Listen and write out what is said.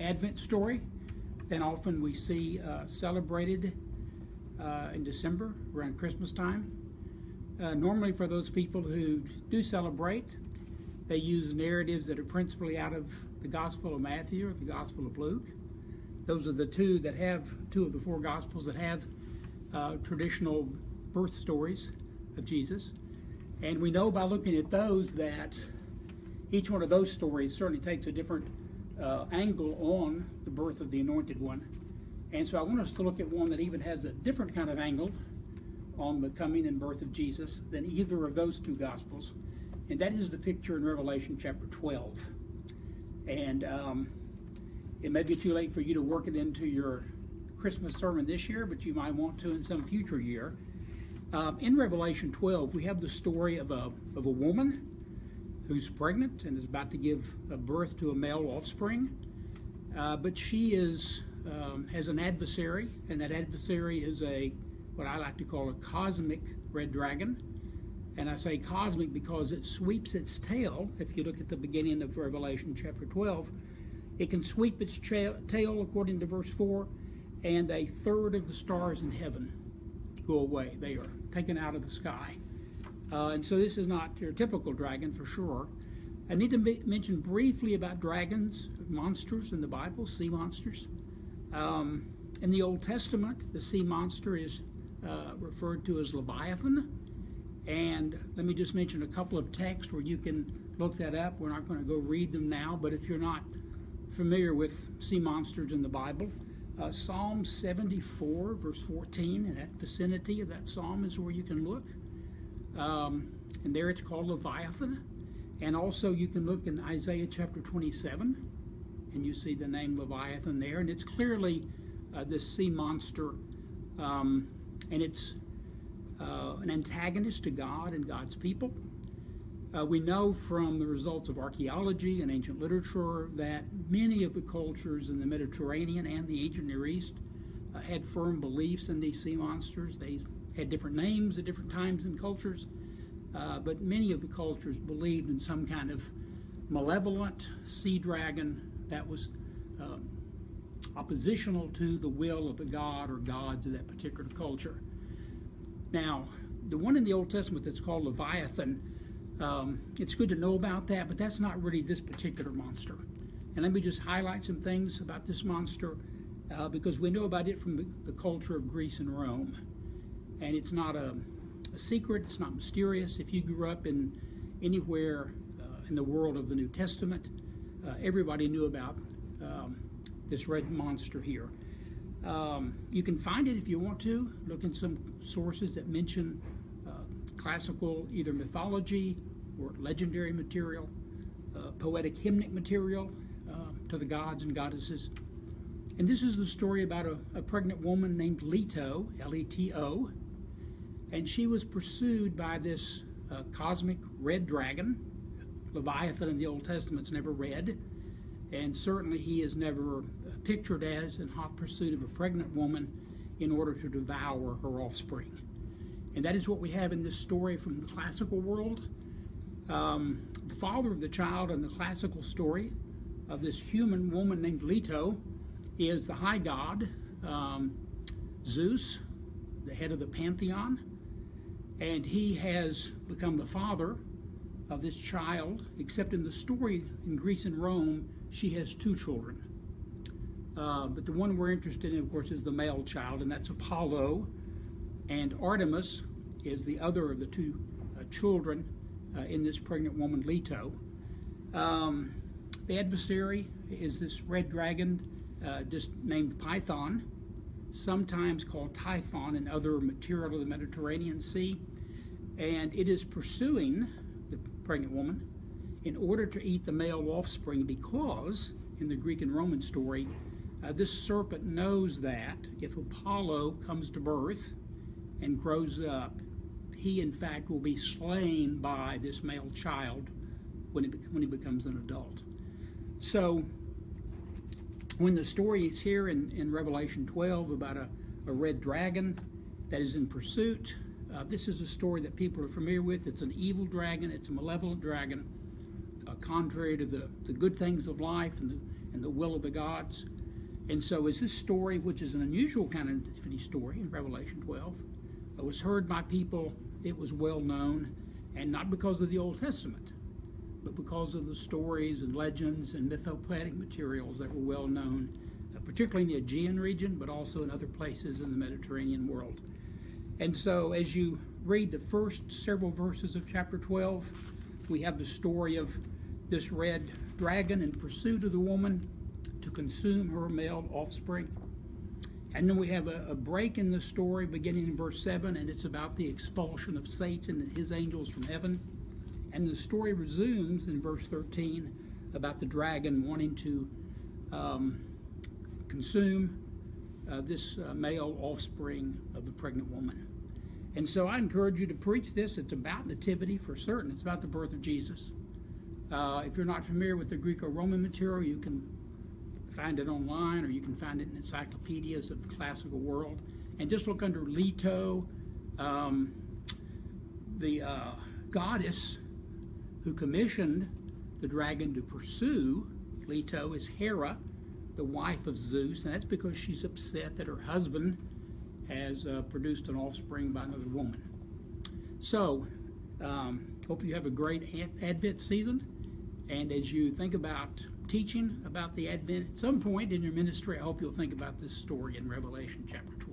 Advent story than often we see celebrated in December around Christmas time. Normally for those people who do celebrate, they use narratives that are principally out of the Gospel of Matthew or the Gospel of Luke. Those are the two of the four Gospels that have traditional birth stories of Jesus. And we know by looking at those that each one of those stories certainly takes a different angle on the birth of the Anointed One. And so I want us to look at one that even has a different kind of angle on the coming and birth of Jesus than either of those two Gospels. And that is the picture in Revelation chapter 12. And it may be too late for you to work it into your Christmas sermon this year, but you might want to in some future year. In Revelation 12, we have the story of a woman who's pregnant and is about to give birth to a male offspring. But she has an adversary, and that adversary is what I like to call a cosmic red dragon. And I say cosmic because it sweeps its tail. If you look at the beginning of Revelation chapter 12, it can sweep its tail, according to verse 4, and a third of the stars in heaven go away. They are taken out of the sky. And so this is not your typical dragon for sure. I need to mention briefly about dragons, monsters in the Bible, sea monsters. In the Old Testament, the sea monster is referred to as Leviathan. And let me just mention a couple of texts where you can look that up. We're not going to go read them now, but if you're not familiar with sea monsters in the Bible, Psalm 74, verse 14, in that vicinity of that psalm is where you can look. And there it's called Leviathan. And also you can look in Isaiah chapter 27, and you see the name Leviathan there. And it's clearly this sea monster, and it's an antagonist to God and God's people. We know from the results of archaeology and ancient literature that many of the cultures in the Mediterranean and the ancient Near East had firm beliefs in these sea monsters. They had different names at different times and cultures, but many of the cultures believed in some kind of malevolent sea dragon that was oppositional to the will of the god or gods of that particular culture. Now, the one in the Old Testament that's called Leviathan, it's good to know about that, but that's not really this particular monster. And let me just highlight some things about this monster, because we know about it from the culture of Greece and Rome. And it's not a secret, it's not mysterious. If you grew up in anywhere in the world of the New Testament, everybody knew about this red monster here. You can find it if you want to. Look in some sources that mention classical either mythology or legendary material, poetic hymnic material to the gods and goddesses. And this is the story about a pregnant woman named Leto, L-E-T-O, and she was pursued by this cosmic red dragon. Leviathan in the Old Testament's never read, and certainly he is never pictured as in hot pursuit of a pregnant woman in order to devour her offspring. And that is what we have in this story from the classical world. The father of the child in the classical story of this human woman named Leto is the high god, Zeus, the head of the pantheon. And he has become the father of this child, except in the story in Greece and Rome, she has two children. But the one we're interested in, of course, is the male child, and that's Apollo. And Artemis is the other of the two children in this pregnant woman, Leto. The adversary is this red dragon, just named Python, sometimes called Typhon in other material of the Mediterranean Sea. And it is pursuing the pregnant woman in order to eat the male offspring because, in the Greek and Roman story, this serpent knows that if Apollo comes to birth and grows up, he in fact will be slain by this male child when he becomes an adult. So when the story is here in Revelation 12 about a red dragon that is in pursuit, this is a story that people are familiar with. It's an evil dragon, it's a malevolent dragon, contrary to the good things of life and and the will of the gods. And so as this story, which is an unusual kind of nativity story in Revelation 12, was heard by people, it was well known, and not because of the Old Testament, but because of the stories and legends and mythopoetic materials that were well known, particularly in the Aegean region, but also in other places in the Mediterranean world. And so as you read the first several verses of chapter 12, we have the story of this red dragon in pursuit of the woman to consume her male offspring. And then we have a break in the story beginning in verse 7, and it's about the expulsion of Satan and his angels from heaven. And the story resumes in verse 13 about the dragon wanting to consume this male offspring of the pregnant woman. And so I encourage you to preach this. It's about nativity for certain. It's about the birth of Jesus. If you're not familiar with the Greco-Roman material, you can find it online, or you can find it in encyclopedias of the classical world. And just look under Leto. The goddess who commissioned the dragon to pursue Leto is Hera, the wife of Zeus, and that's because she's upset that her husband has produced an offspring by another woman. So, hope you have a great Advent season, and as you think about teaching about the Advent at some point in your ministry, I hope you'll think about this story in Revelation chapter 12.